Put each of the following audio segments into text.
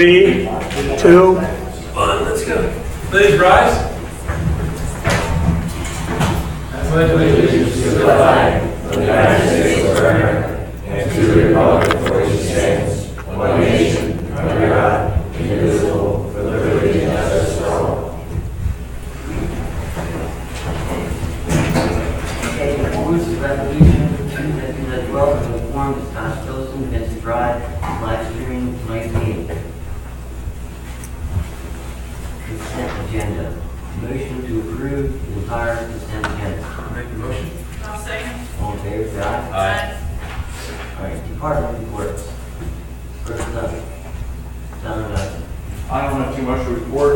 3, 2, 1, let's go. Please rise. I pledge allegiance to the flag of the United States of America and to the republic for which it stands, one nation, under God, indivisible, with liberty and justice for all. Okay, the performance of resolution 2012 to inform the Scotch Wilson, Vincent Drive, live streaming tonight's meeting. Consent agenda. Motion to approve the entire consent agenda. Make the motion. I'll second. All in favor, say aye. Aye. All right, department reports. First up, John. I don't have too much to report.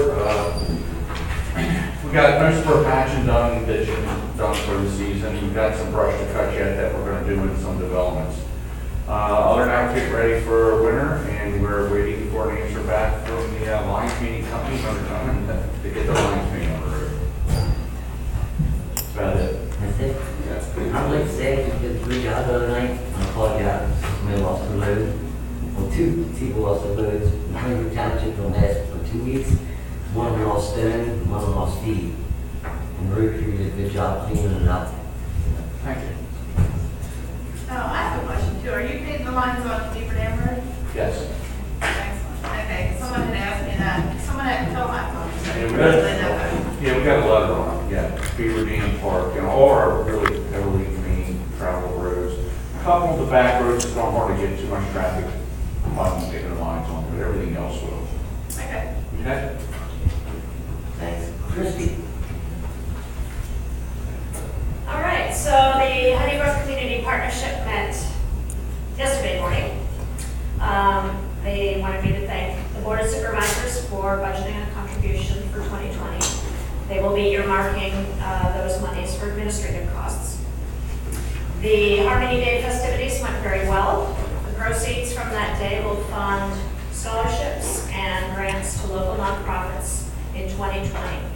We got most of our patching done, ditching done for the season. We've got some brush to cut yet that we're going to do in some developments. Other than that, we're getting ready for winter, and we're waiting for an answer back from the line painting company to get the lines painted on the roof. That's about it. That's it. Yeah. I'd like to say you did a good job the other night. I called you out. Somebody lost their load. Well, two people lost their loads. The Township Township will last for 2 weeks. One lost stone, and one lost feed. And the road crew did a good job cleaning it up. Thank you. I have a question too. Are you painting the lines on Beaver Dam Road? Yes. Excellent. Okay, someone had asked me that. Someone had told my phone. Yeah, we got a letter on it, yeah. Beaver Dam Park, and all our really heavily main travel roads. A couple of the back roads don't hard to get too much traffic taking the lines on, but everything else will. Okay. Okay? Thanks. Christie. All right, so the Honeybrook Community Partnership met yesterday morning. They wanted me to thank the Board of Supervisors for budgeting a contribution for 2020. They will be earmarking those monies for administrative costs. The Harmony Day festivities went very well. The proceeds from that day will fund scholarships and grants to local nonprofits in 2020.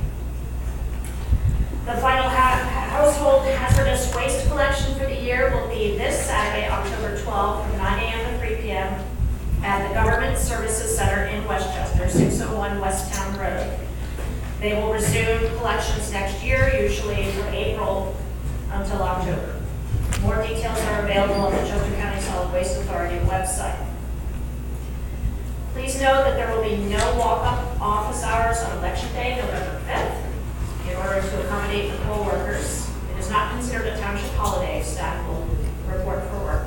The final household hazardous waste collection for the year will be this Saturday, October 12th, from 9 a.m. to 3 p.m. at the Government Services Center in Westchester, 601 West Town Road. They will resume collections next year, usually from April until October. More details are available on the Chester County Solid Waste Authority website. Please note that there will be no walk-up office hours on Election Day, November 5th. In order to accommodate the poll workers, it is not considered a township holiday. Staff will report for work.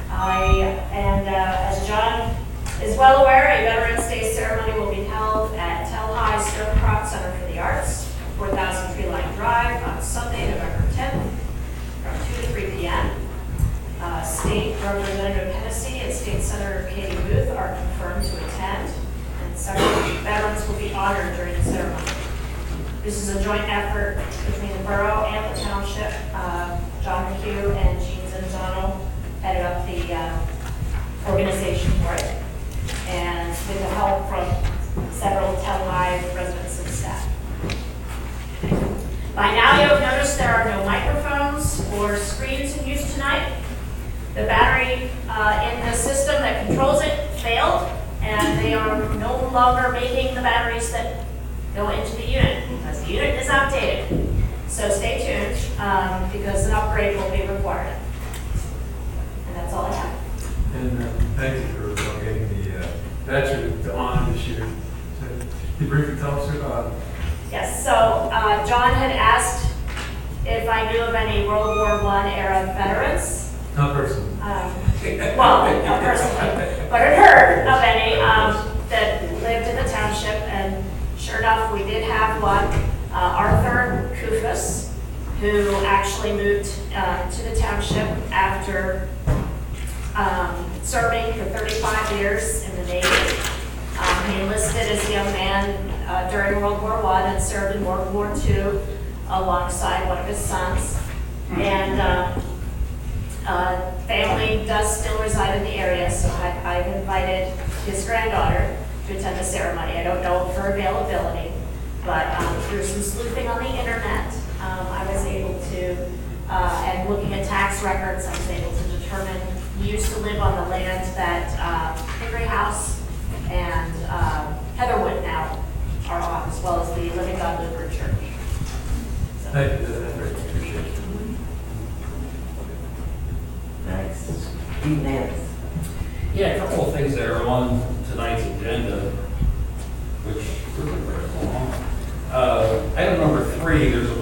As John is well aware, a Veterans Day ceremony will be held at Tell High Stonecroft Center for the Arts, 4,000 Tree Line Drive on Sunday, November 10th, from 2 to 3 p.m. State Representative Hennessy and State Senator Katie Booth are confirmed to attend, and several veterans will be honored during the ceremony. This is a joint effort between the borough and the township. John McHugh and Jean Zanzano headed up the organization for it, and with the help from several Tell High residents and staff. By now, you'll notice there are no microphones or screens in use tonight. The battery in the system that controls it failed, and they are no longer making the batteries that go into the unit because the unit is outdated. So stay tuned because an upgrade will be required. And that's all I have. And thank you for getting the veteran on this year. So, can you briefly tell us about it? Yes, so John had asked if I knew of any World War I era veterans. Not personally. Well, not personally, but I'd heard of any that lived in the township, and sure enough, we did have one, Arthur Kufus, who actually moved to the township after serving for 35 years in the Navy. He enlisted as a young man during World War I and served in World War II alongside one of his sons. And family does still reside in the area, so I've invited his granddaughter to attend the ceremony. I don't know of her availability, but through some sleuthing on the internet, I was able to, and looking at tax records, I was able to determine he used to live on the land that Hickory House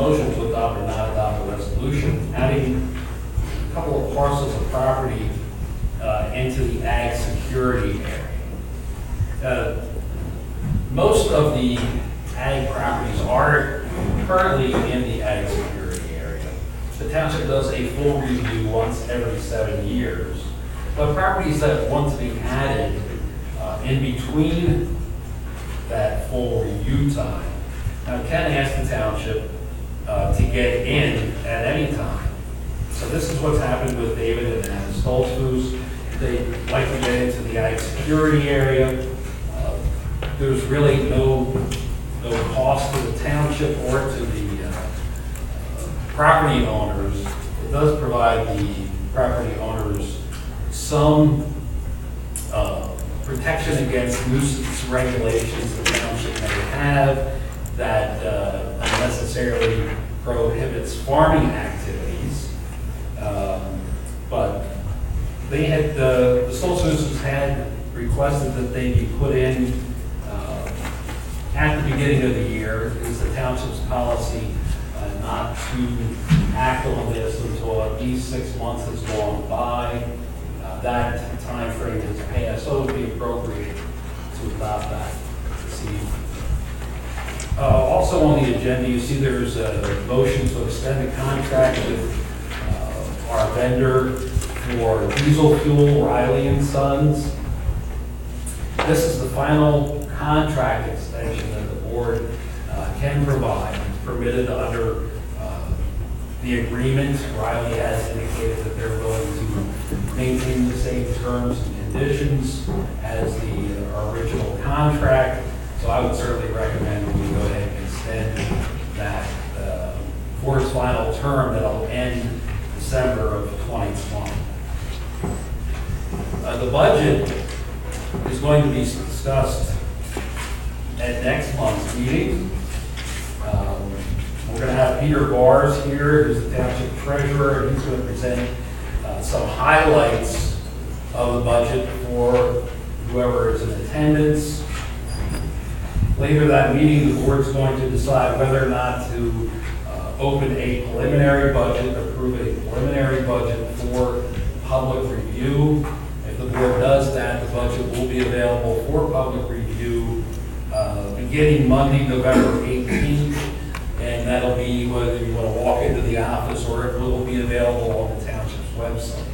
motion to adopt or not adopt a resolution adding a couple of parcels of property into the ag security area. Most of the ag properties are currently in the ag security area. The township does a full review once every 7 years. But properties that want to be added in between that full review time, can ask the township to get in at any time. So this is what's happened with David and Anna Stoltzfus. They like to get into the ag security area. There's really no cost to the township or to the property owners. It does provide the property owners some protection against nuisance regulations the township may have that unnecessarily prohibits farming activities. But they had, the Stoltzfuses had requested that they be put in at the beginning of the year. It is the township's policy not to act on this until at least 6 months has gone by. That time frame has passed, so it would be appropriate to adopt that this evening. Also on the agenda, you see there's a motion to extend the contract with our vendor for diesel fuel, Riley and Sons. This is the final contract extension that the board can provide. It's permitted under the agreement. Riley has indicated that they're willing to maintain the same terms and conditions as the original contract. So I would certainly recommend we go ahead and extend that for its final term that'll end December of 2020. The budget is going to be discussed at next month's meeting. We're going to have Peter Bars here, who's the township treasurer, and he's going to present some highlights of the budget for whoever is in attendance. Later that meeting, the board's going to decide whether or not to open a preliminary budget, approve a preliminary budget for public review. If the board does that, the budget will be available for public review beginning Monday, November 18th. And that'll be whether you want to walk into the office or it will be available on the township's website.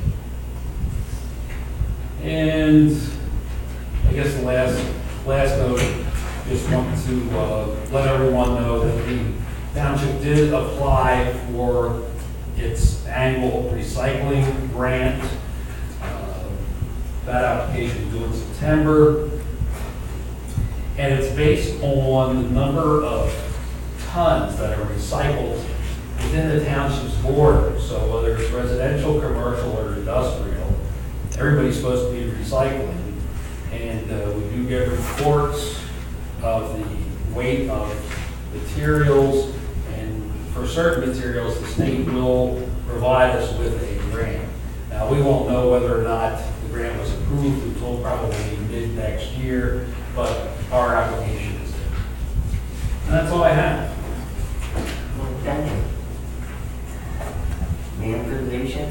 And I guess the last note, just want to let everyone know that the township did apply for its annual recycling grant. That application is due in September. And it's based on the number of tons that are recycled within the township's borders. So whether it's residential, commercial, or industrial, everybody's supposed to be recycling. And we do get reports of the weight of materials, and for certain materials, the state will provide us with a grant. Now, we won't know whether or not the grant was approved until probably mid next year, but our application is there. And that's all I have. Thank you. Ma'am, presentation?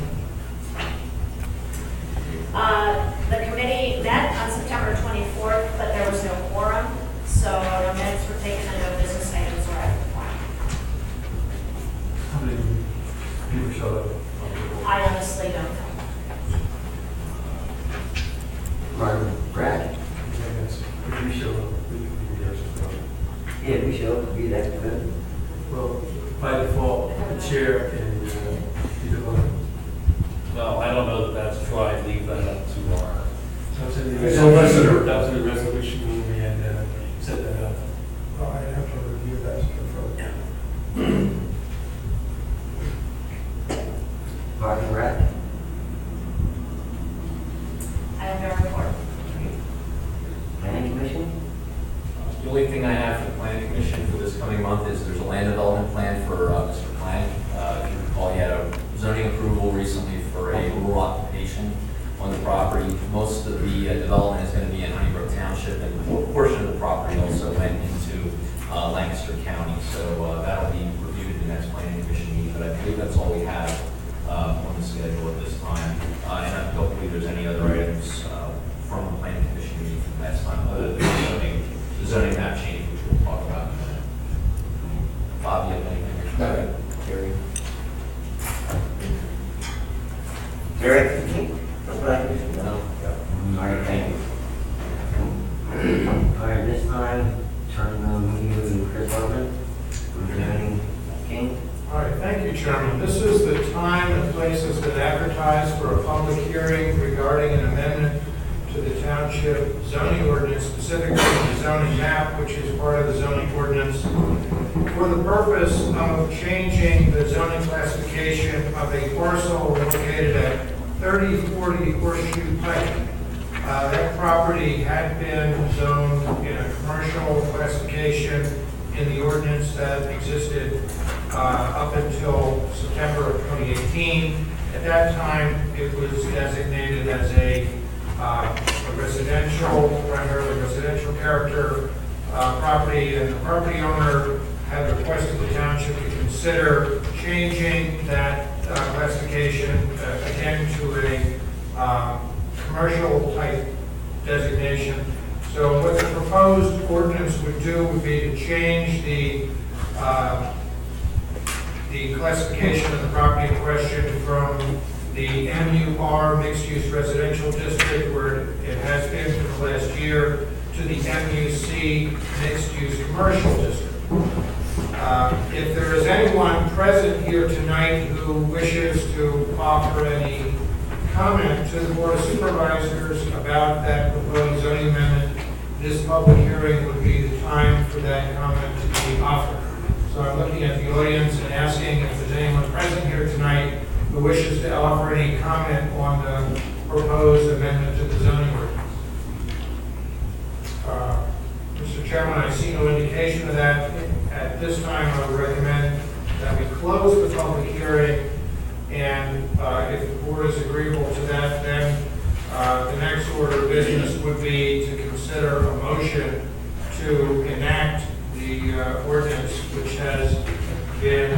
The committee met on September 24th, but there was no quorum, so no minutes were taken and no business items were acted upon. How many people showed up? I honestly don't know. Martin, Brad? Yes, we showed up. Yeah, we show up, be that good. Well, by default, the chair and either one. Well, I don't know that that's true. I leave that up to our. That's in the resolution when we had set that up. I have to review that to confirm. Martin, Brad? I have no report. Planning Commission? The only thing I have for the planning commission for this coming month is there's a land development plan for Mr. Klein. If you recall, he had a zoning approval recently for a rural occupation on the property. Most of the development is going to be in Honeybrook Township, and a portion of the property also went into Lancaster County. So that'll be reviewed in the next other than the zoning map change, which we'll talk about in a minute. Bob, you have anything? No. Gary? Eric? No. All right, thank you. All right, this time, turn the meeting over to Chris Hartman, representing King. All right, thank you, Chairman. This is the time and place that's been advertised for a public hearing regarding an amendment to the Township zoning ordinance, specifically the zoning map, which is part of the zoning ordinance, for the purpose of changing the zoning classification of a parcel located at 3040 Horseshoe Pike. That property had been zoned in a commercial classification in the ordinance that existed up until September of 2018. At that time, it was designated as a residential, primarily residential character property, and the property owner had requested the township to consider changing that classification again to a commercial type designation. So what the proposed ordinance would do would be to change the classification of the property in question from the MUR mixed-use residential district, where it has been for the last year, to the MUC mixed-use commercial district. If there is anyone present here tonight who wishes to offer any comment to the Board of Supervisors about that proposed zoning amendment, this public hearing would be the time for that comment to be offered. So I'm looking at the audience and asking if there's anyone present here tonight who wishes to offer any comment on the proposed amendment to the zoning ordinance. Mr. Chairman, I see no indication of that. At this time, I would recommend that we close the public hearing, and if the board is agreeable to that, then the next order of business would be to consider a motion to enact the ordinance, which has been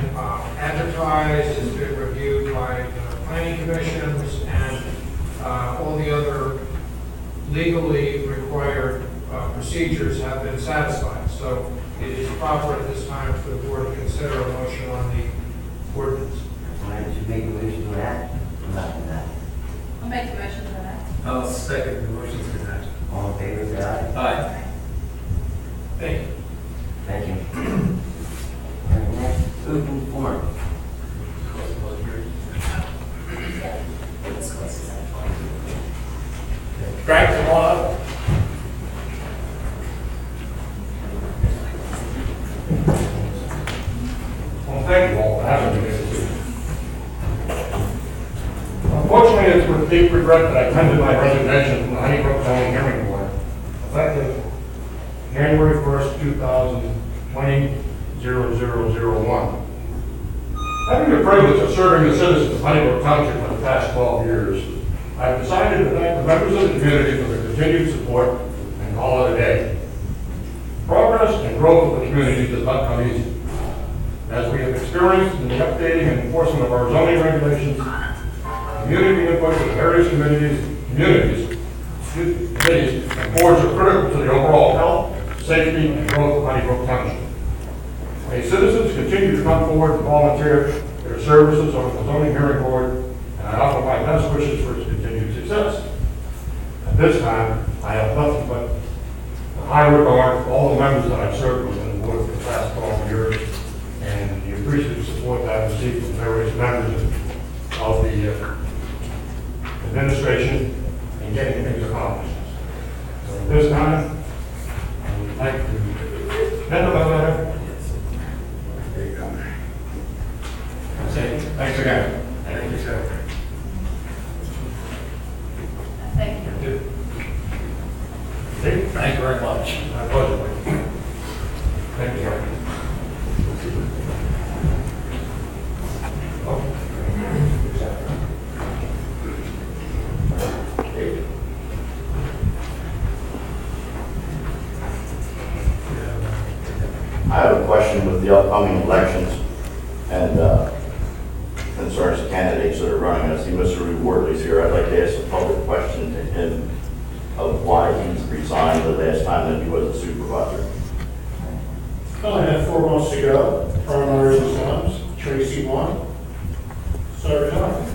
advertised, has been reviewed by the planning commissions, and all the other legally required procedures have been satisfied. So it is proper at this time for the board to consider a motion on the ordinance. Why don't you make a motion to that? Not to that. I'll make the motion for that. I'll second the motion to that. All in favor, say aye. Aye. Thank you. Thank you. All right, next, open forum. Greg, come on up. Well, thank you all for having me. Unfortunately, it's with deep regret that I tendered my resignation from the Honeybrook Zoning Hearing Board, effective January 1st, 2020, 0001. Having the privilege of serving the citizens of Honeybrook Township for the past 12 years, I've decided to thank the members of the community for their continued support and call it a day. Progress and growth of the community does not come easy. As we have experienced in the updating and enforcement of our zoning regulations, community input with various committees and boards are critical to the overall health, safety, and growth of Honeybrook Township. May citizens continue to come forward and volunteer their services on the zoning hearing board, and I offer my best wishes for its continued success. At this time, I have nothing but a high regard for all the members that I've served with in the board for the past 12 years, and the appreciative support that I've received from various members of the administration in getting things accomplished. So at this time, I would like to end my letter. There you go. Say thanks again. Thank you, sir. Thank you. Thank you very much. My pleasure. Thank you. I have a question with the upcoming elections and concerns candidates that are running. I see Mr. Wardley's here. I'd like to ask a public question to him of why he's resigned the last time that he was a supervisor. I have 4 months to go. Primary sons, Tracy won. So resigned.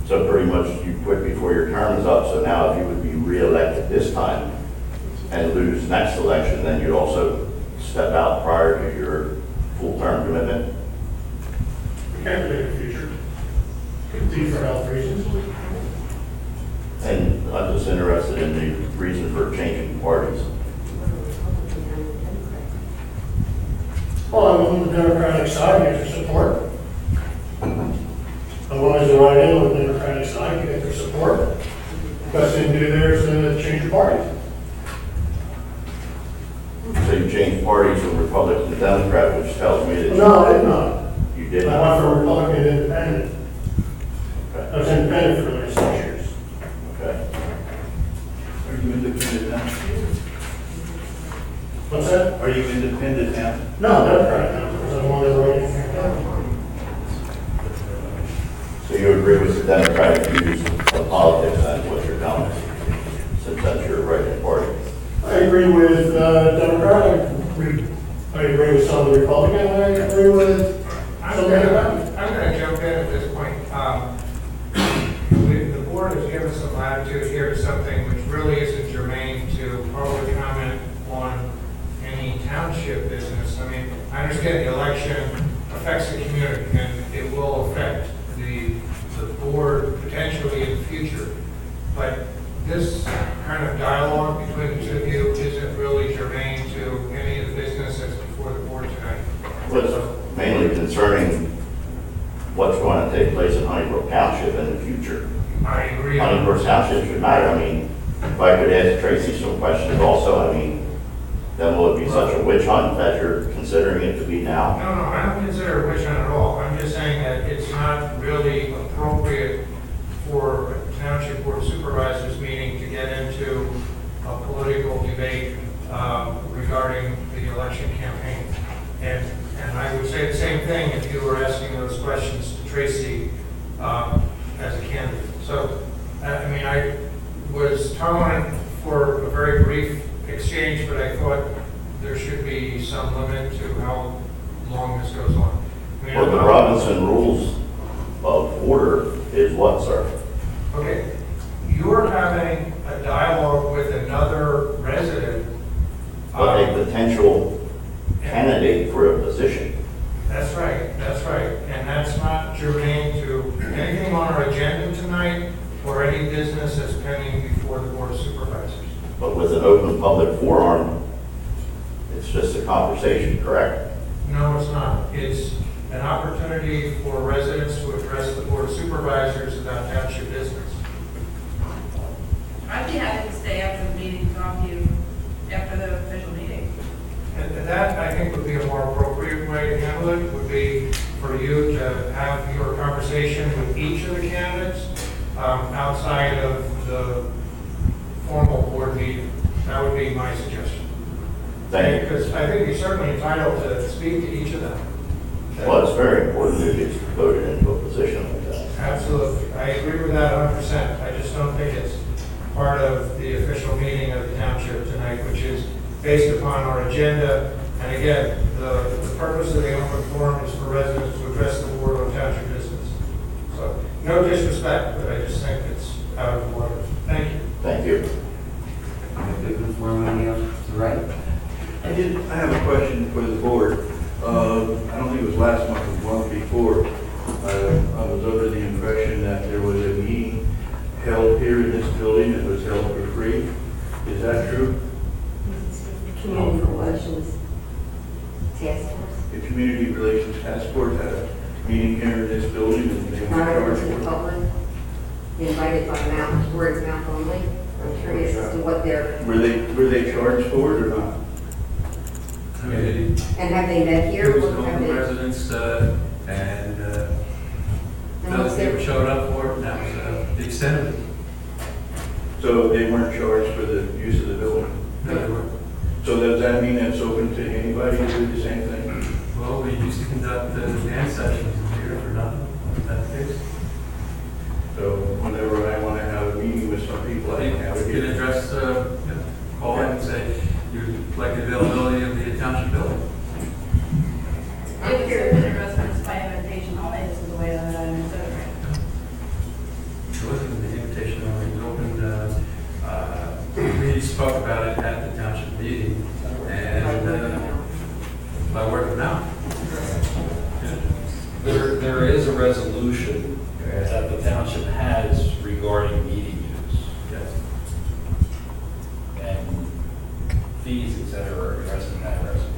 So pretty much you quit before your term is up, so now if you would be re-elected this time and lose next election, then you'd also step out prior to your full-term commitment? We can't predict the future. Could be for health reasons. And I'm just interested in the reason for changing parties. Well, I'm on the Democratic side, you get their support. I wanted to write in on the Democratic side, you get their support. Best thing to do there is to change your party. So you changed parties from Republican to Democrat, which tells me that No, I did not. you did I went from Republican to Independent. Okay. I was independent for the last 6 years. Okay. Are you independent now? What's that? Are you independent now? No, Democratic now, because I wanted to write in campaign. So you agree with the Democratic views of politics, that's what you're telling us, since that's your right party? I agree with Democratic. I agree with some of the Republican, and I agree with some of the Independent. I'm going to jump in at this point. The board has given some latitude here to something which really isn't germane to public comment on any township business. I mean, I understand the election affects the community, and it will affect the board potentially in the future. But this kind of dialogue between the two of you isn't really germane to any of the business that's before the board tonight. What's mainly concerning what's going to take place in Honeybrook Township in the future. I agree. Honeybrook Township should matter. I mean, if I could ask Tracy some questions also, I mean, then will it be such a witch hunt that you're considering it to be now? No, I don't consider it a witch hunt at all. I'm just saying that it's not really appropriate for a township board of supervisors meeting to get into a political debate regarding the election campaign. And I would say the same thing if you were asking those questions to Tracy as a candidate. So, I mean, I was tolerant for a very brief exchange, but I thought there should be some limit to how long this goes on. I mean, Well, the Robinson Rules of Order is what, sir? Okay, you're having a dialogue with another resident. But a potential candidate for a position. That's right, and that's not germane to anything on our agenda tonight or any business that's pending before the board of supervisors. But with an open public forum, it's just a conversation, correct? No, it's not. It's an opportunity for residents to address the board of supervisors about township business. I'd be happy to stay after the meeting, to talk to you after the official meeting. And that, I think, would be a more appropriate way to handle it, would be for you to have your conversation with each of the candidates outside of the formal board meeting. That would be my suggestion. Thank you. Because I think you're certainly entitled to speak to each of them. Well, it's very important that it's voted into a position like that. Absolutely. I agree with that 100%. I just don't think it's part of the official meeting of the township tonight, which is based upon our agenda. And again, the purpose of the open forum is for residents to address the board on township business. So, no disrespect, but I just think it's out of order. Thank you. Thank you. Right. I have a question for the board. I don't think it was last month, it was the month before. I was under the impression that there was a meeting held here in this building that was held for free. Is that true? Community Relations Task Force. The Community Relations Task Force had a meeting here in this building and they Not were open charged to for the it. public, invited by mouth, word of mouth only. I'm curious as to what they're, Were they charged for it or not? I mean, and have they met here? it was What have open they- residence, and and what's those people their, showed up for it, and that was the extent of it. So they weren't charged for the use of the building? No, they were. So does that mean it's open to anybody to do the same thing? Well, we used to conduct dance sessions in here for nothing, that's the case. So whenever I want to have a meeting with some people, I can have it You can here. address by word of mouth. There is a resolution that the township has regarding meeting use Yes. and fees, et cetera, are addressed in that resolution.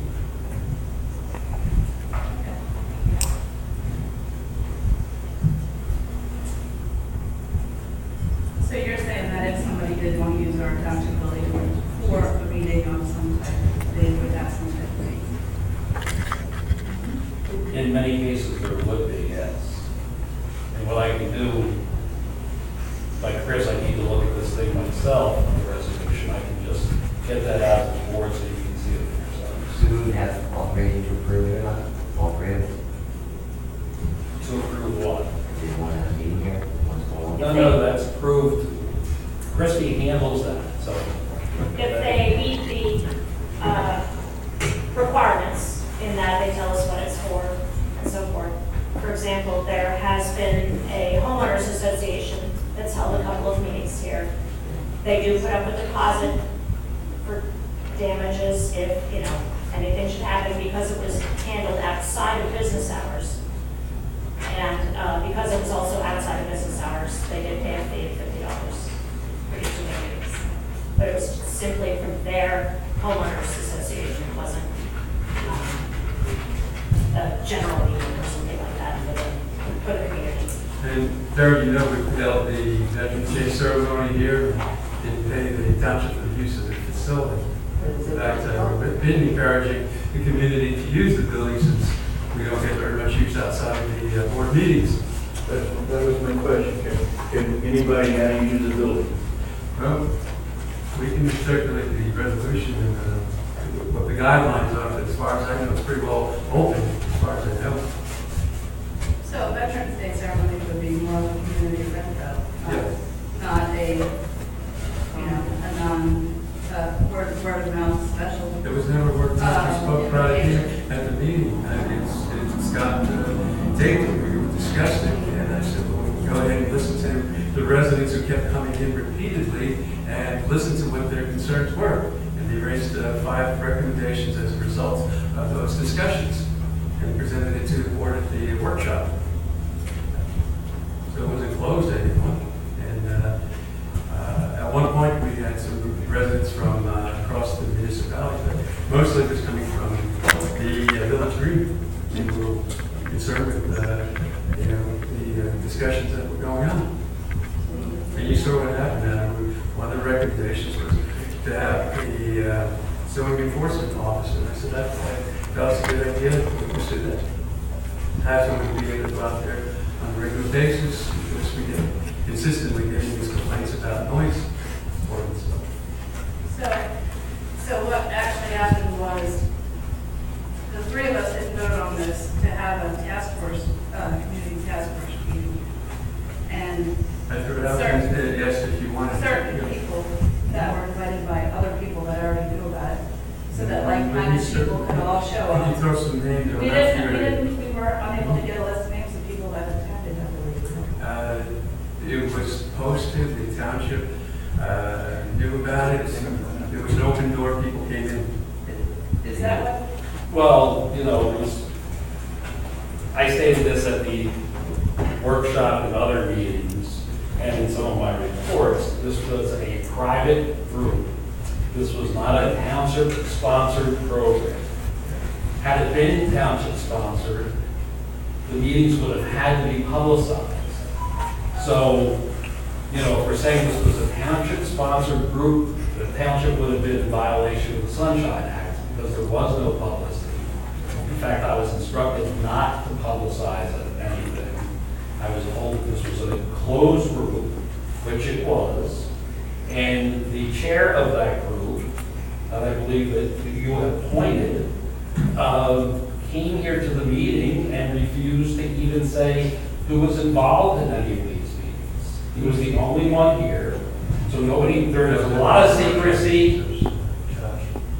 So you're saying that if somebody did want to use our township building for a meeting on some type, they would have some type of fee? In many cases, there would be, yes. And what I can do, like Chris, I need to look at this thing myself, the resolution, I can just get that out to the board so you can see it for yourselves. Do we have authorization to approve it or not? All three of us? To approve what? Do you want to have a meeting here? What's going on? No, that's approved. Christie handles that, so. If they meet the requirements in that they tell us what it's for and so forth. For example, there has been a homeowners association that's held a couple of meetings here. They do put up a deposit for damages if, anything should happen because it was handled outside of business hours. And because it was also outside of business hours, they did pay a fee of $50 for each of their meetings. But it was simply from their homeowners association, it wasn't a general meeting or something like that for the community. And Terry, we held the Veterans Day ceremony here, didn't pay the township for the use of the facility. In fact, we've been encouraging the community to use the building since we don't get very much use outside of the board meetings. That was my question. Can anybody now use the building? Well, we can circulate the resolution and what the guidelines are, but as far as I know, it's pretty well open, as far as I know. So Veterans Day ceremony would be more of a community event though? Yeah. Not a word of mouth special. There was never word of mouth, we spoke right here at the meeting, and it's got taped, we discussed it, and I said, well, we can go ahead and listen to the residents who kept coming in repeatedly and listen to what their concerns were. And they raised 5 recommendations as a result of those discussions and presented it to the board at the workshop. So it wasn't closed to anyone. And at one point, we had some residents from across the municipality, but mostly it was coming from the village green. They were concerned with the discussions that were going on. And you saw what happened. One of the recommendations was to have the zoning enforcement officer. I said that's a good idea. We pursued that. Have someone be able to go out there on a regular basis because we get consistently getting these complaints about noise ordinance. So what actually happened was, the 3 of us didn't vote on this to have a task force, community task force meeting. And I threw it out there, yes, if you wanted. certain people that were invited by other people that already knew about it, so that like-minded people could all show Can you up. throw some names on We that? we were unable to get a list of names of people that attended, I believe. It was posted, the township knew about it, it was an open door, people came in. Is that what? Well, I stated this at the workshop and other meetings, and in some of my reports, this was a private group. This was not a township-sponsored program. Had it been township-sponsored, the meetings would have had to be publicized. So, if we're saying this was a township-sponsored group, the township would have been in violation of the Sunshine Act because there was no publicity. In fact, I was instructed not to publicize anything. I was told this was a closed group, which it was, and the chair of that group, that I believe that you appointed, came here to the meeting and refused to even say who was involved in any of these meetings. He was the only one here, so there was a lot of secrecy.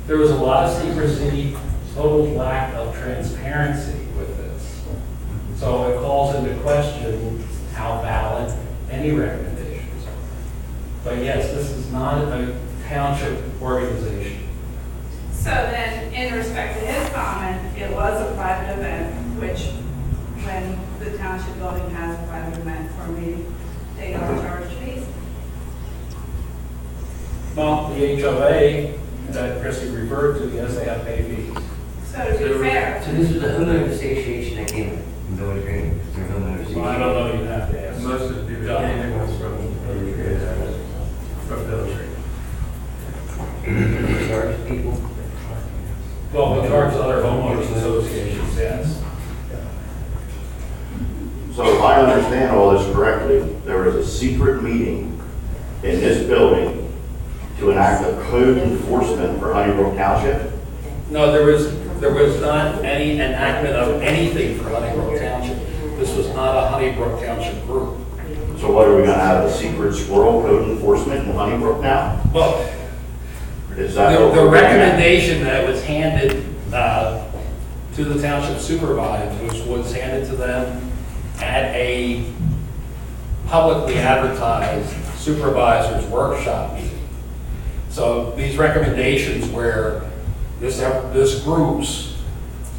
There was a lot of secrecy, total lack of transparency with this. So it calls into question how valid any recommendations are. But yes, this is not a township organization. So then, in respect to his comment, it was a private event, which when the township building has a private event for a meeting, they don't charge fees. Well, the HOA that Chrissy referred to, yes, they have to pay fees. So to be fair, So this was the homeowner association that came in Village Green, their homeowner association. Well, I don't know, you have to ask. Most of the people that came in was from Village Green. They charge people. Well, we charge other homeowners associations, yes. So if I understand all this correctly, there was a secret meeting in this building to enact a code enforcement for Honeybrook Township? No, there was not any enactment of anything for Honeybrook Township. This was not a Honeybrook Township group. So what, are we gonna have a secret squirrel code enforcement in Honeybrook now? Well, Is that what the we're looking at? recommendation that was handed to the township supervisors was handed to them at a publicly advertised supervisors workshop meeting. So these recommendations were this group's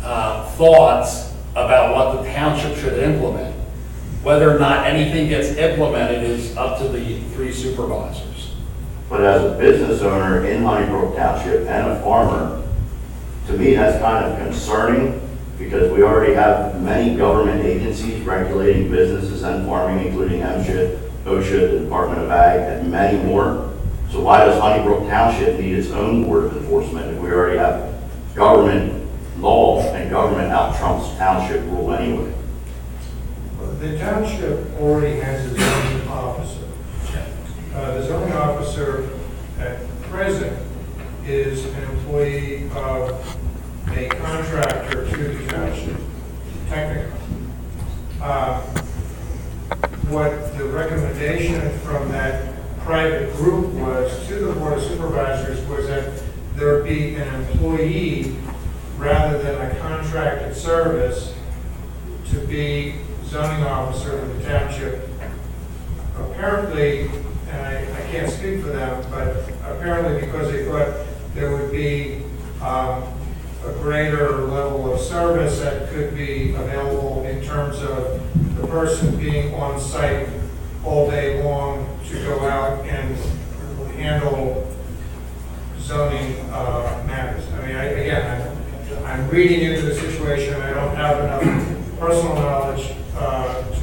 thoughts about what the township should implement. Whether or not anything gets implemented is up to the three supervisors. But as a business owner in Honeybrook Township and a farmer, to me, that's kind of concerning because we already have many government agencies regulating businesses and farming, including MSHA, OSHA, the Department of Ag, and many more. So why does Honeybrook Township need its own board of enforcement if we already have government law and government out trumps township rule anyway? The township already has a zoning officer. The zoning officer at present is an employee of a contractor to the township, technically. What the recommendation from that private group was to the Board of Supervisors was that there be an employee rather than a contracted service to be zoning officer of the township. Apparently, and I can't speak for them, but apparently because they thought there would be a greater level of service that could be available in terms of the person being on site all day long to go out and handle zoning matters. I mean, again, I'm reading into the situation. I don't have enough personal knowledge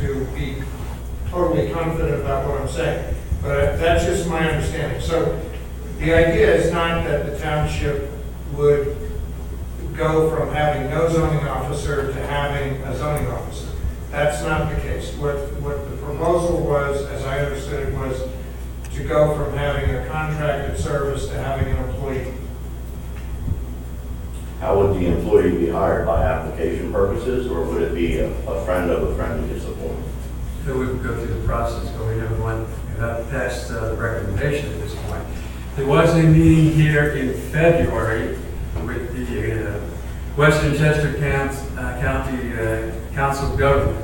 to be totally confident about what I'm saying. But that's just my understanding. So the idea is not that the township would go from having no zoning officer to having a zoning officer. That's not the case. What the proposal was, as I understood it, was to go from having a contracted service to having an employee. How would the employee be hired, by application purposes, or would it be a friend of a friend who gets appointed? So we would go through the process, but we never went past the recommendation at this point. There was a meeting here in February with the Western Chester County Council of Government.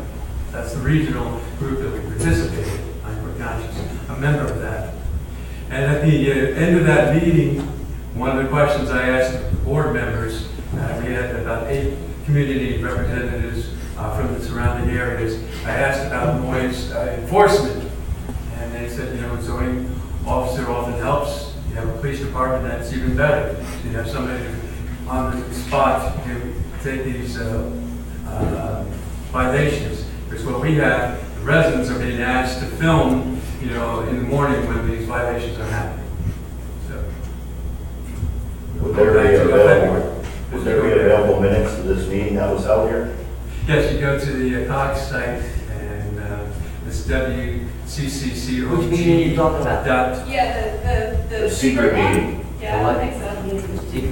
That's the regional group that we participated in. I'm a member of that. And at the end of that meeting, one of the questions I asked the board members, we had about 8 community representatives from the surrounding areas. I asked about noise enforcement, and they said, you know, zoning officer often helps. You have a police department, that's even better. So you have somebody on the spot to take these violations. Because what we have, the residents are being asked to film, you know, in the morning when these violations are happening. So, Would there be available minutes to this meeting that was held here? yes, you go to the Cox site and this WCCC. Which meeting are you talking about? yeah, the. The secret meeting. Yeah, I think so.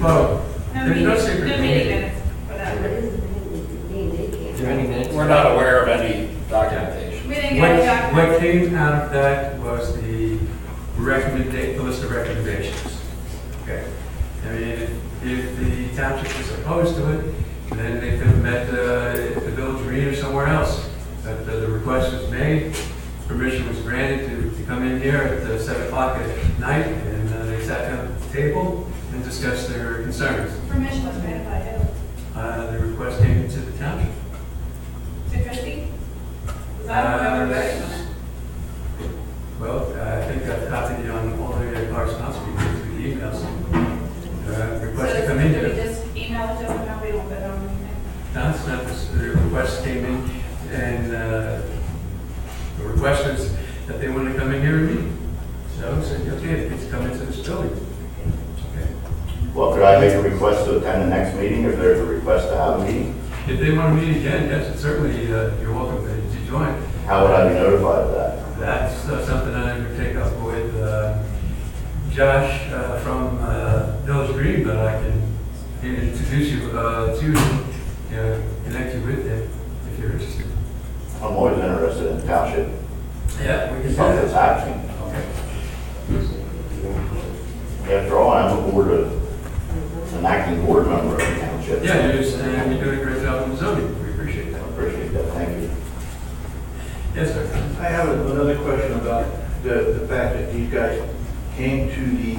Oh, No there's no meeting, secret no meeting. meeting minutes for that. Is there any minutes? We're not aware of any documentation. We didn't get any What documents. came out of that was the list of recommendations. Okay. I mean, if the township was opposed to it, then they could have met at the Village Green or somewhere else. But the request was made, permission was granted to come in here at 7 o'clock at night, and they sat down at the table and discussed their concerns. Permission was granted by who? the request came into the township. To Christie? Because I don't remember voting on it. Well, I think I've copied you on all the correspondence we did through the emails. Request to come in So, do we here. just email it to them, no, we don't vote on anything? No, it's not, the request came in, and the request is that they want to come in here and meet. So I said, okay, please come into this building. Okay. Well, could I make a request to attend the next meeting if there's a request to have a meeting? If they want to meet again, yes, certainly, you're welcome to join. How would I be notified of that? That's something I would take up with Josh from Village Green, but I can introduce you to connect you with him if you're interested. I'm always interested in the township, Yeah, we can do something's that. happening. Okay. After all, I'm an acting board member of the township. Yeah, and you're doing a great job in the zoning. We appreciate that. I appreciate that, thank you. Yes, sir. I have another question about the fact that these guys came to the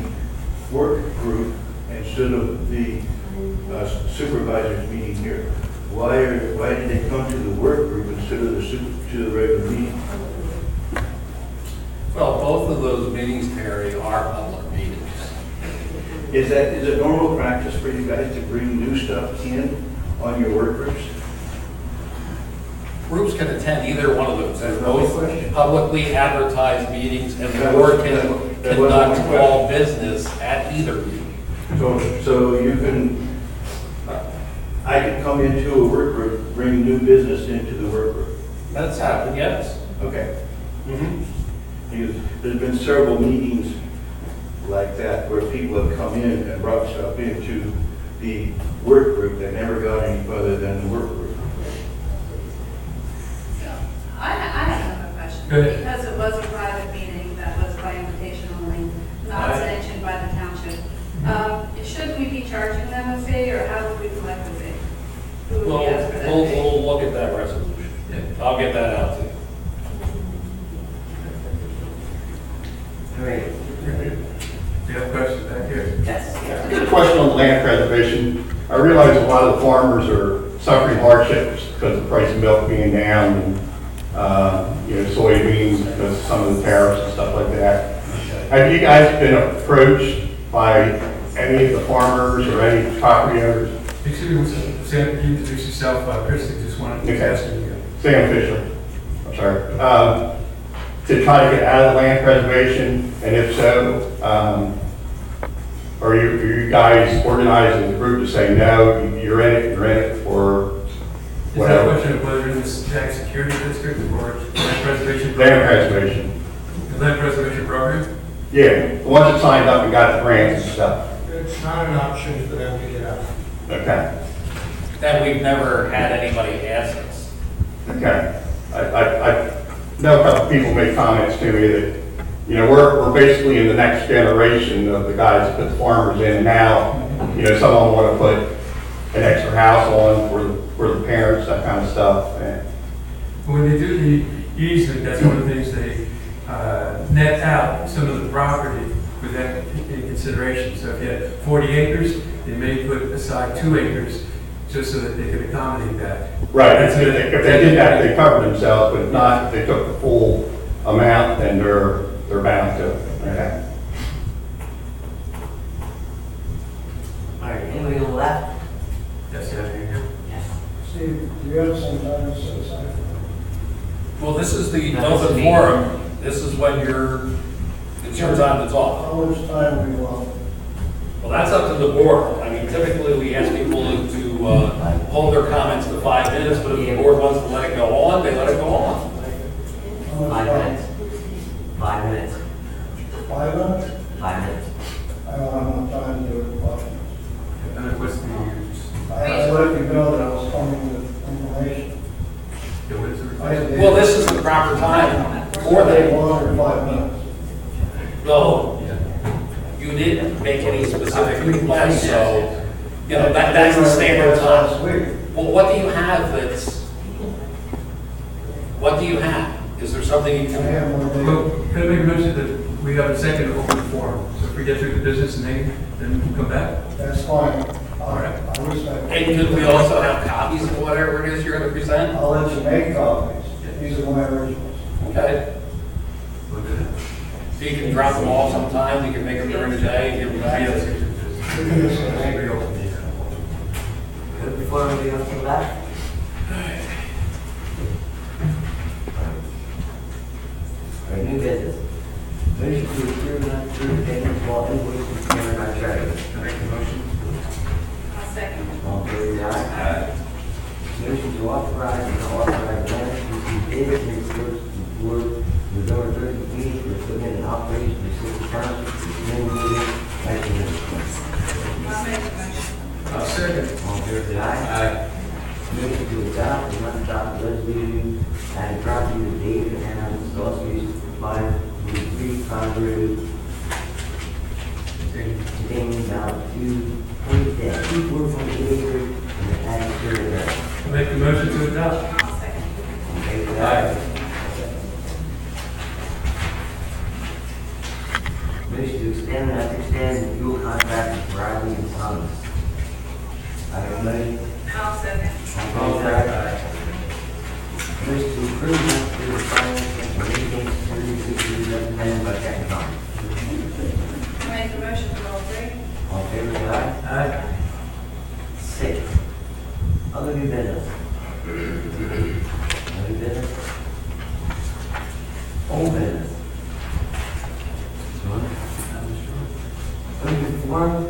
work group instead of the supervisors meeting here. Why did they come to the work group instead of to the regular meeting? Well, both of those meetings, Terry, are public meetings. Is it normal practice for you guys to bring new stuff in on your work groups? Groups can attend either one of those. They're That's both my question. publicly advertised meetings, and the That board was- can that was my conduct question. all business at either meeting. So you can, I can come into a work group, bring new business into the work group? That's happened, yes. Okay. Mhm. Because there's been several meetings like that where people have come in and brought stuff into the work group that never got any further than the work group. I have another question. Go ahead. Because it was a private meeting that was by invitation only, not Aye. sanctioned by the township. Shouldn't we be charging them a fee, or how would we collect the fee? Who would we ask for that fee? We'll look at that resolution. Yeah. I'll get that out to you. All right. Do you have questions back here? Yes. I got a question on land preservation. I realize a lot of the farmers are suffering hardships because of the price of milk being down and, soybeans because of some of the tariffs and stuff like that. Have you guys been approached by any of the farmers or any property owners? Excuse me, Sam, can you introduce yourself? Christie just wanted to ask you. Sam Fisher, I'm sorry. To try to get out of land preservation, and if so, are you guys organized as a group to say, no, you're in it, or Is that a whatever? question of whether in this tax security district or land preservation Land program? preservation. The land preservation program? Yeah, the ones that signed up and got the grants and stuff. It's not an option for them to get out. Okay, And we've never had anybody ask us. okay. I know a couple of people made comments to me that, we're basically in the next generation of the guys that put the farmers in, and now, some of them want to put an extra house on for the parents, that kind of stuff. And When they do the easement, that's one of the things they net out some of the property with that in consideration. So if you had 40 acres, they may put aside 2 acres just so that they could accommodate that. Right, That's if they did that, they covered themselves, but if not, if they took the full amount, then they're bound to. Okay. All right, anybody on the left? Yes, yeah, here. Yes. Steve, do you have some time to set aside? Well, this is the No, this is open me. forum. This is when it's your time to talk. How much time we want? Well, that's up to the board. I mean, typically, we ask people to hold their comments to 5 minutes, but if the board wants to let it go on, they let it go on. 5 minutes. 5 minutes. 5 minutes? 5 minutes. I don't have enough time to do it. And what's the, I let you know that I was coming with information. what is the request? Well, this is the proper time for that. 1 or 5 minutes. No, you didn't make any specific requests, so, that's the standard Last time. week. Well, what do you have what do you have? Is there something you I can? have more Well, data. can I make a mention that we have a second open forum? So if we get through the business and then come back? That's fine. I'll All right. I respect. And could we also have copies of whatever it is you're gonna present? I'll let you make copies. These are my originals. Okay. We'll do that. So you can drop them off sometime, we can make them during the day, give them back. Good before we go to the back. All right, new business. Motion to approve and approve payments for all invoices covered by treasurer. Make the motion. I'll second. All in favor, aye. Motion to authorize and authorize Lance to receive bids and reports for November 30th meeting for equipment and operation for City Township, June meeting, 1990. I'll make the motion. I'll second. All in favor, aye. Aye. Motion to adopt and not adopt resolution adding property to David and Adams Associates for 5 Congress containing about 2.24 acres and the adding to Make the motion to adopt. I'll second. Motion to extend and extend the fuel contract with Riley and Sons. I have a motion. I'll second. All in favor? Motion to approve and approve the finance and maintain security recommended by Technicom. I'll make the motion for all three. All in favor, say aye. Aye. 6, other new business. Other business. Old business. Open forum.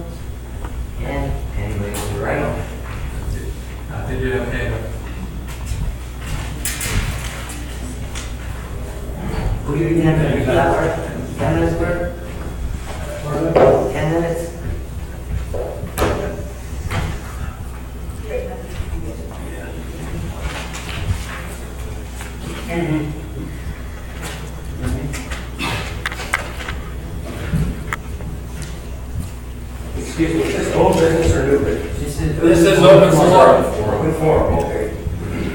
And anybody on the right? I think you have a hand up. Will you be 10 minutes? 10 minutes, Bert? 10 minutes? Excuse me, is this old business or new business? This is open forum. Open forum, okay.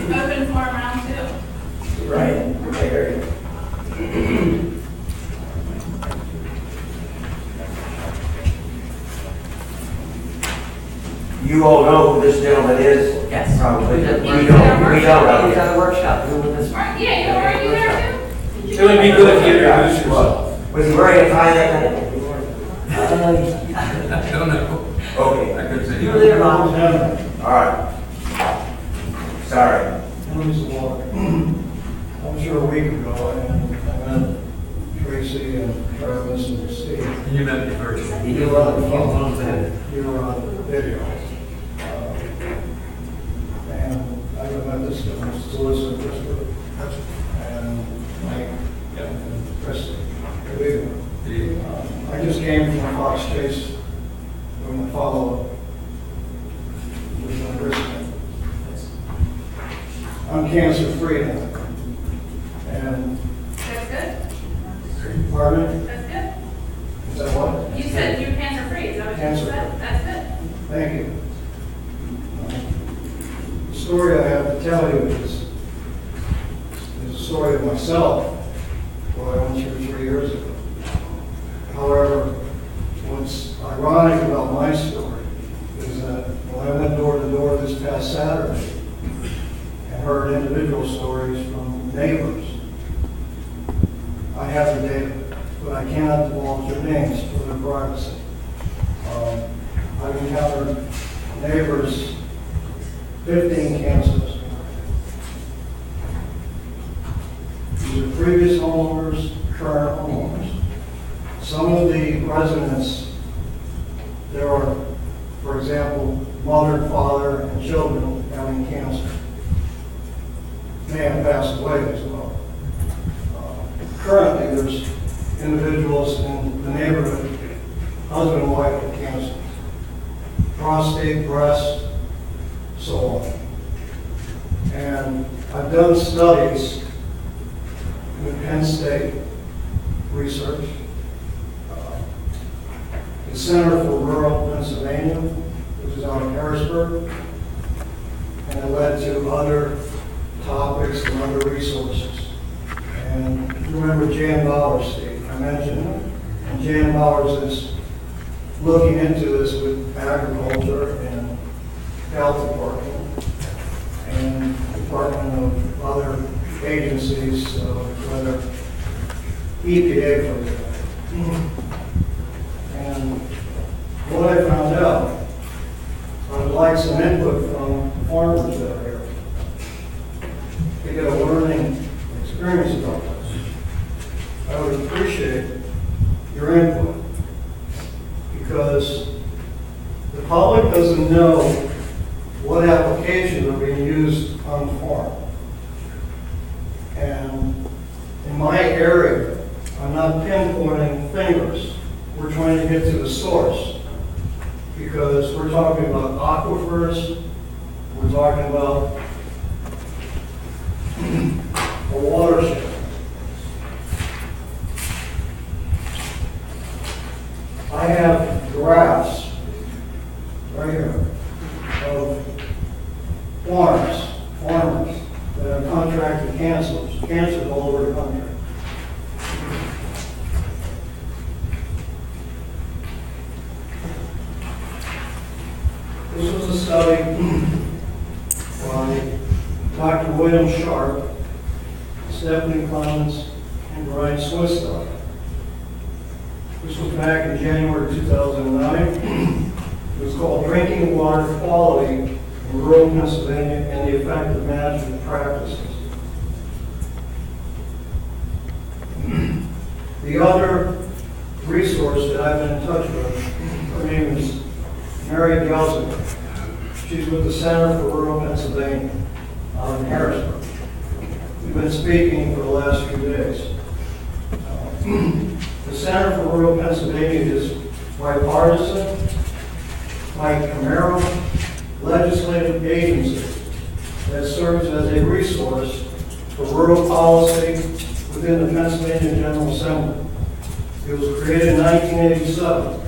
Open forum round two. Right, I hear you. You all know who this gentleman is? Yes. Probably. We We don't. don't. He's at a workshop, doing this. Yeah, you already there too? It would be good if you introduce yourself. Was he wearing a tie that night? I don't know. Okay. I couldn't say. You were there, Ron. All right. Sorry. I was here a week ago, and I met Tracy and Travis and Steve. And you met me virtually. You do well, you on Zoom. You were on video. And I met this solicitor district. And Mike and Christie. I just came from Fox Chase from the follow-up with my wristband. I'm cancer-free now. And, That's good. pardon me? That's good. Is that what? You said you're cancer-free, is that what you Cancer-free. said? That's good. Thank you. The story I have to tell you is a story of myself, what I went through 3 years ago. However, what's ironic about my story is that when I went door to door this past Saturday and heard individual stories from neighbors, I have the data, but I cannot divulge their names for their privacy. I've encountered neighbors, 15 cancers. These are previous homeowners, current homeowners. Some of the residents, there are, for example, mother, father, and children having cancer. May have passed away as well. Currently, there's individuals in the neighborhood, husband and wife with cancer, prostate, breast, so on. And I've done studies with Penn State research, the Center for Rural Pennsylvania, which is out of Harrisburg, and it led to other topics and other resources. And you remember Jan Bowers, Steve, I mentioned her. And Jan Bowers is looking into this with agriculture and Health Department and Department of other agencies, whether EPA, for example. And what I found out, I would like some input from farmers out here to get a learning experience about this. I would appreciate your input because the public doesn't know what applications are being used on the farm. And in my area, I'm not pinpointing fingers. We're trying to get to the source because we're talking about aquifers, we're talking about a watershed. I have graphs right here of farmers that have contracted cancers all over the country. This was a study by Dr. William Sharp, Stephanie Clemens, and Brian Swistar. This was back in January 2009. It was called Drinking Water Quality in Rural Pennsylvania and the Effective Management Practices. The other resource that I've been in touch with, her name is Mary Gelsinger. She's with the Center for Rural Pennsylvania out in Harrisburg. We've been speaking for the last few days. The Center for Rural Pennsylvania is bipartisan, bicameral, legislative agency that serves as a resource for rural policy within the Pennsylvania General Assembly. It was created in 1987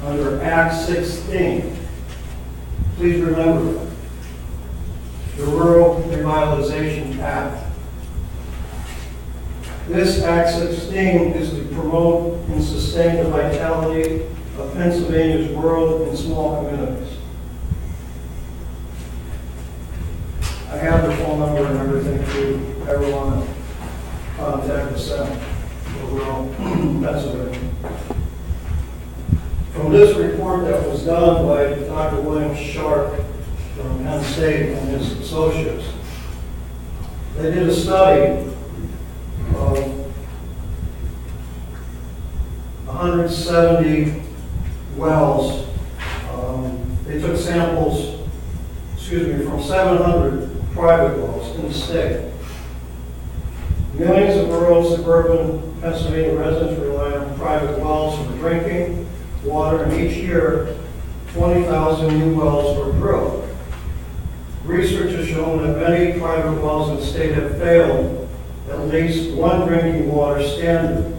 under Act 16. Please remember that. The Rural Revitalization Act. This Act 16 is to promote and sustain the vitality of Pennsylvania's rural and small communities. I have the phone number and everything to everyone to contact the Center for Rural Pennsylvania. From this report that was done by Dr. William Sharp from Penn State and his associates, they did a study of 170 wells. They took samples, from 700 private wells in the state. Millions of rural, suburban Pennsylvania residents rely on private wells for drinking water, and each year, 20,000 new wells were drilled. Research has shown that many private wells in the state have failed at least one drinking water standard.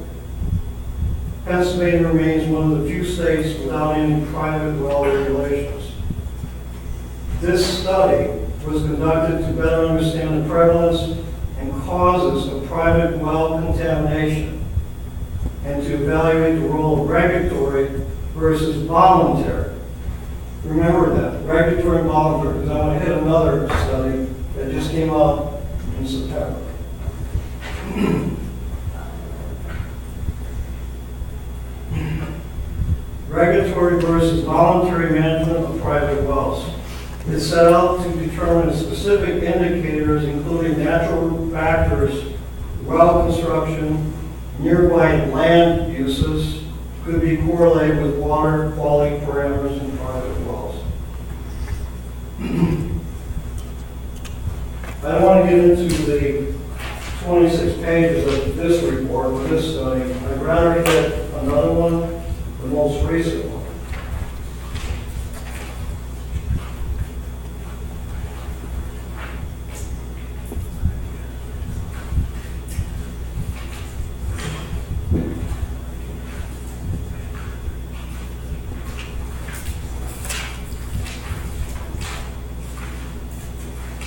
Pennsylvania remains one of the few states without any private well regulations. This study was conducted to better understand the prevalence and causes of private well contamination and to evaluate the role of regulatory versus voluntary. Remember that, regulatory and voluntary, because I want to hit another study that just came out in September. Regulatory versus voluntary management of private wells. It set out to determine specific indicators, including natural factors, well construction, nearby land uses, could be correlated with water quality parameters in private wells. I don't want to get into the 26 pages of this report or this study. I'd rather get another one, the most recent one.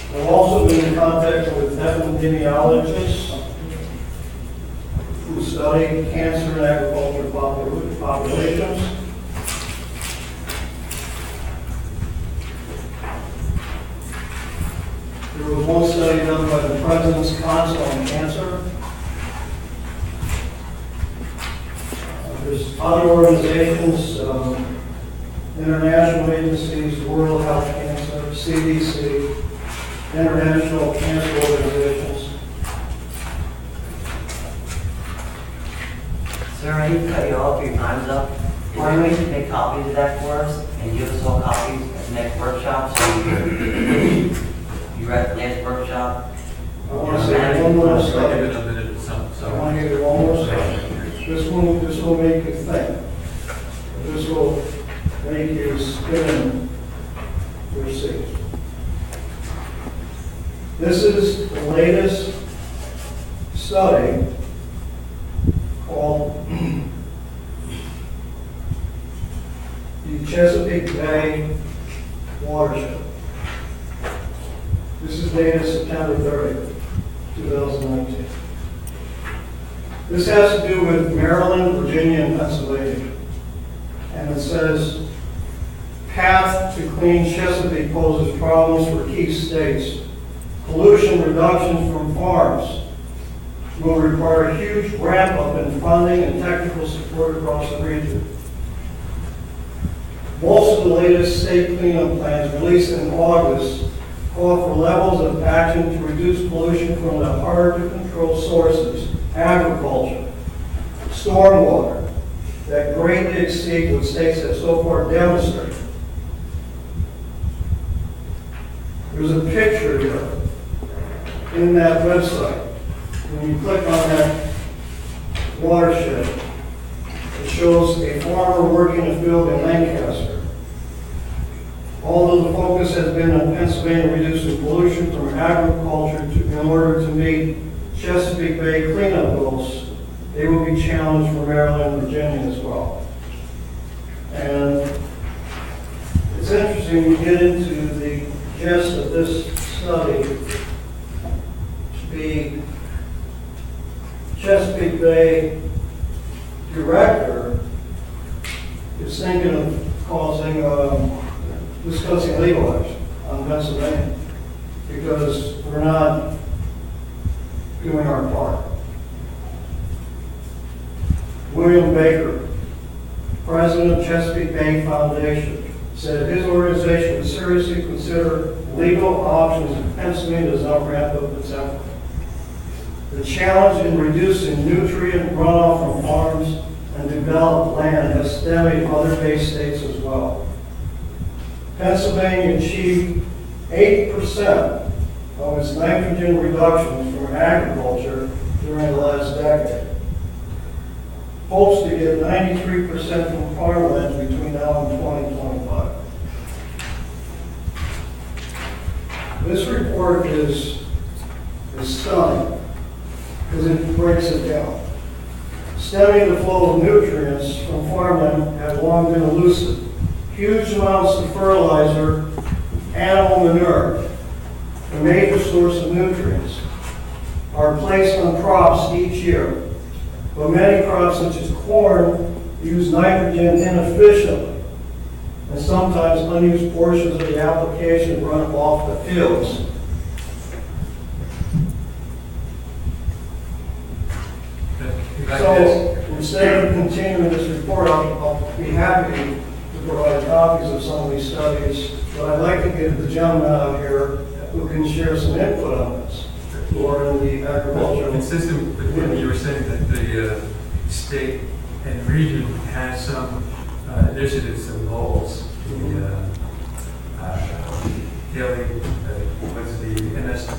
I've also been in contact with epidemiologists who study cancer and agriculture populations. There was one study done by the President's Council on Cancer. There's other organizations, international agencies, World Health Cancer, CDC, international cancer organizations. Sir, I need to cut you off, your time's up. Is there a way to make copies of that for us and give us all copies at the next workshop? So you were at the last workshop. I want to say one more Give study. it a minute, so. I want to give you one more study. This will make you think. This will make you spin your seats. This is the latest study called the Chesapeake Bay Watershed. This is dated September 30th, 2019. This has to do with Maryland, Virginia, and Pennsylvania. And it says, path to clean Chesapeake poses problems for key states. Pollution reduction from farms will require a huge ramp up in funding and technical support across the region. Most of the latest state cleanup plans released in August call for levels of action to reduce pollution from the hard to control sources, agriculture, stormwater, that greatly exceed what states have so far demonstrated. There's a picture here in that website. When you click on that watershed, it shows a farmer working a field in Lancaster. Although the focus has been on Pennsylvania reducing pollution from agriculture in order to meet Chesapeake Bay cleanup goals, they will be challenged for Maryland and Virginia as well. And it's interesting, you get into the gist of this study. The Chesapeake Bay director is thinking of discussing legal action on Pennsylvania because we're not doing our part. William Baker, president of Chesapeake Bay Foundation, said his organization would seriously consider legal options if Pennsylvania does not ramp up its effort. The challenge in reducing nutrient runoff from farms and developed land has stymied other Bay states as well. Pennsylvania achieved 8% of its nitrogen reductions from agriculture during the last decade. Hopes to get 93% from farmland between now and 2025. This report is stunning because it breaks it down. Stemming the flow of nutrients from farmland has long been elusive. Huge amounts of fertilizer, animal manure, a major source of nutrients, are placed on crops each year. But many crops, such as corn, use nitrogen inefficiently, and sometimes unused portions of the application run off the fields. So instead of continuing this report, I'll be happy to provide copies of some of these studies, but I'd like to get the gentleman out here who can share some input on this, who are in the agricultural. Consistent with what you were saying, that the state and region has some initiatives and goals. The daily, what's the MS4.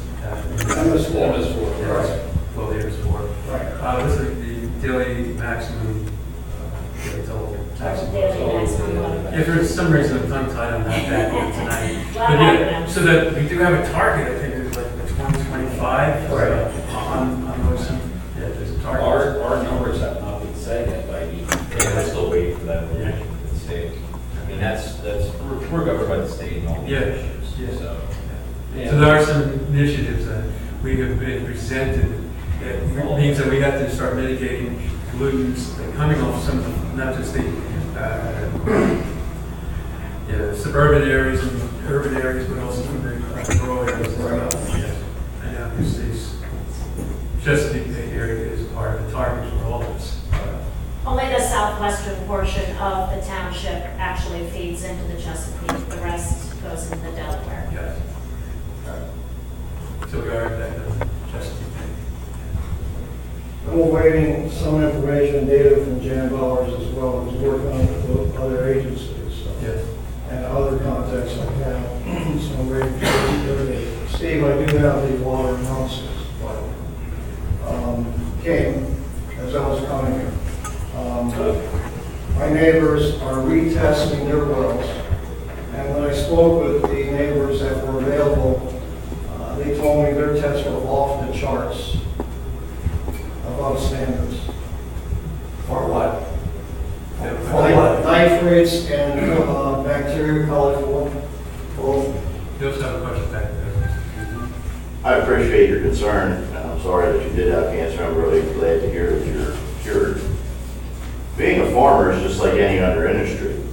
Right. Well, the MS4. Right. This is the daily maximum, daily total maximum. Daily maximum. If for some reason I'm tongue-tied on that tonight. Well, But I yeah, don't know. so that we do have a target, I think it's like the 2025. On those, yeah, there's a target. Our numbers have not been set yet, but I mean, we're still waiting for that reaction from the state. I mean, we're governed by the state and all the Yeah. issues, Yeah. so. So there are some initiatives that we have been presented that means that we have to start mitigating pollutants that are coming off some of the, not just the suburban areas and urban areas, but also from the rural areas as well. And obviously, Chesapeake Bay area is part of the target for all of us. Only the southwestern portion of the township actually feeds into the Chesapeake. The rest goes into the Delaware. Yes. So we are at that Chesapeake Bay. I'm awaiting some information, data from Jan Bowers as well, who's working on it with other agencies. So. Yes. And other contacts like that. So I'm waiting for Steve, I do have the water analysis, came as I was coming here. My neighbors are retesting their wells, and when I spoke with the neighbors that were available, they told me their tests were off the charts, above standards. For what? Nitrates and bacteria coliform. You also have a question back there. I appreciate your concern, and I'm sorry that you did have cancer. I'm really glad to hear that you're cured. Being a farmer is just like any other industry.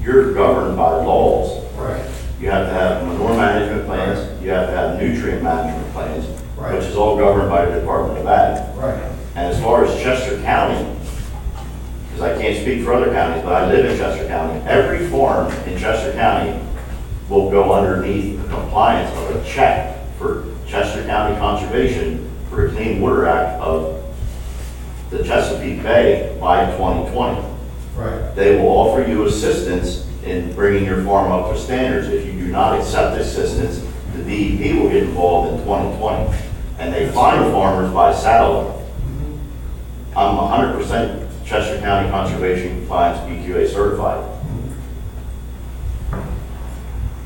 You're governed by laws. Right. You have to have manure management plans, you have to have nutrient management plans, Right. which is all governed by the Department of Ag. Right. And as far as Chester County, because I can't speak for other counties, but I live in Chester County, every farm in Chester County will go underneath the compliance of a check for Chester County Conservation for a Clean Water Act of the Chesapeake Bay by 2020. Right. They will offer you assistance in bringing your farm up to standards. If you do not accept assistance, the DEP will get involved in 2020. And they fine farmers by satellite. I'm 100% Chester County Conservation Compliance BQA certified.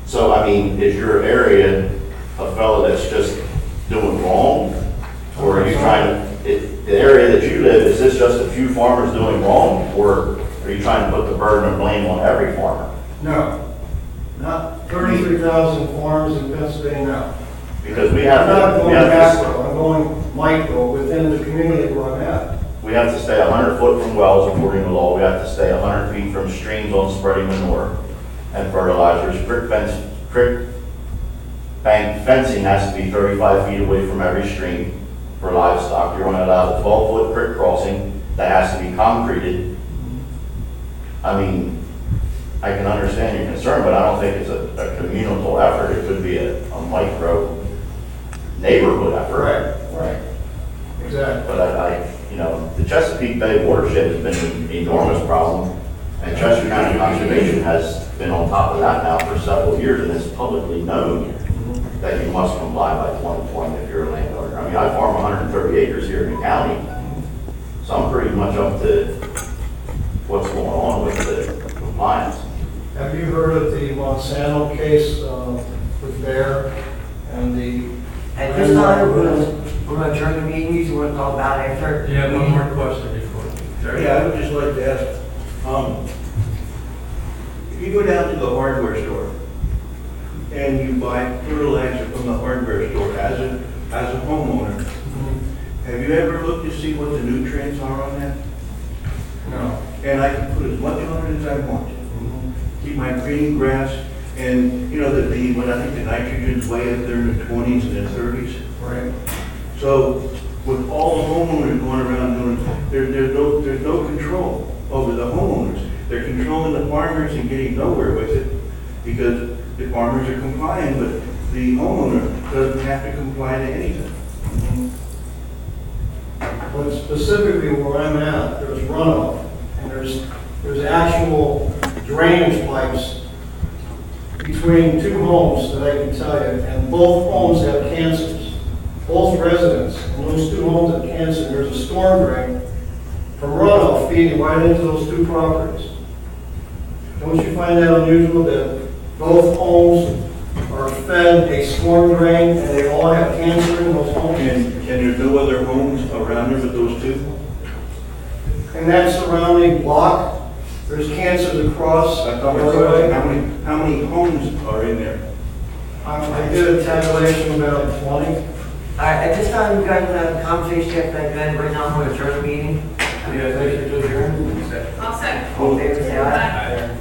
So, I mean, is your area a fellow that's just doing wrong? Or are you trying to, the area that you live, is this just a few farmers doing wrong? Or are you trying to put the burden of blame on every farmer? No, not 33,000 farms in Pennsylvania, no. Because we have I'm not to, going macro, I'm going micro within the community where I'm at. we have to stay 100 foot from wells according to law. We have to stay 100 feet from streams on spreading manure and fertilizers. Creek bank fencing has to be 35 feet away from every stream for livestock. You're only allowed a 12-foot creek crossing that has to be concreted. I mean, I can understand your concern, but I don't think it's a communal effort. It could be a micro neighborhood effort. Right. Exactly. But you know, the Chesapeake Bay watershed has been an enormous problem, and Chester County Conservation has been on top of that now for several years, and it's publicly known that you must comply by 2020 if you're a landowner. I mean, I farm 130 acres here in the county, so I'm pretty much up to what's going on with the compliance. Have you heard of the Monsanto case with Bear and the... At this time, we're going to adjourn the meeting. You want to talk about it after? Yeah, one more question before. Jerry? Yeah, I would just like to ask, if you go down to the hardware store and you buy fertilizer from the hardware store as a homeowner, have you ever looked to see what the nutrients are on that? No. And I can put as much on it as I want. Keep my green grass, and you know, when I think the nitrogen's way up there in the 20s and the 30s. Right. So with all the homeowners going around doing, there's no control over the homeowners. They're controlling the farmers and getting nowhere with it because the farmers are complying, but the homeowner doesn't have to comply to anything. But specifically where I'm at, there's runoff, and there's actual drainage pipes between two homes that I can tell you, and both homes have cancers. Both residents in those two homes have cancer. There's a storm drain from runoff feeding right into those two properties. Don't you find that unusual that both homes are fed a storm drain and they all have cancer in those homes? And there's no other homes around there but those two? And that surrounding block, there's cancers across. That's not my question. How many homes are in there? I did a tabulation about 20. All right, at this time, you guys want to have a conversation after that, then right now, I'm going to adjourn the meeting. Yeah, thank you to adjourn. I'll second. All in favor, say aye.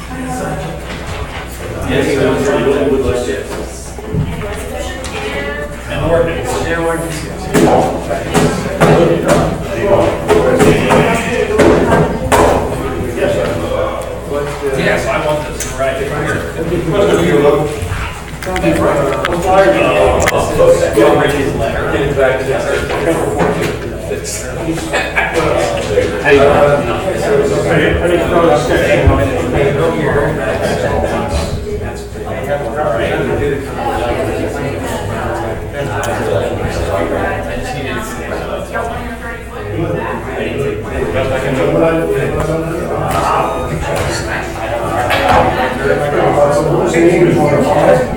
Aye. Any resolution An ordinance. Yes, I want this right here. What's the name of the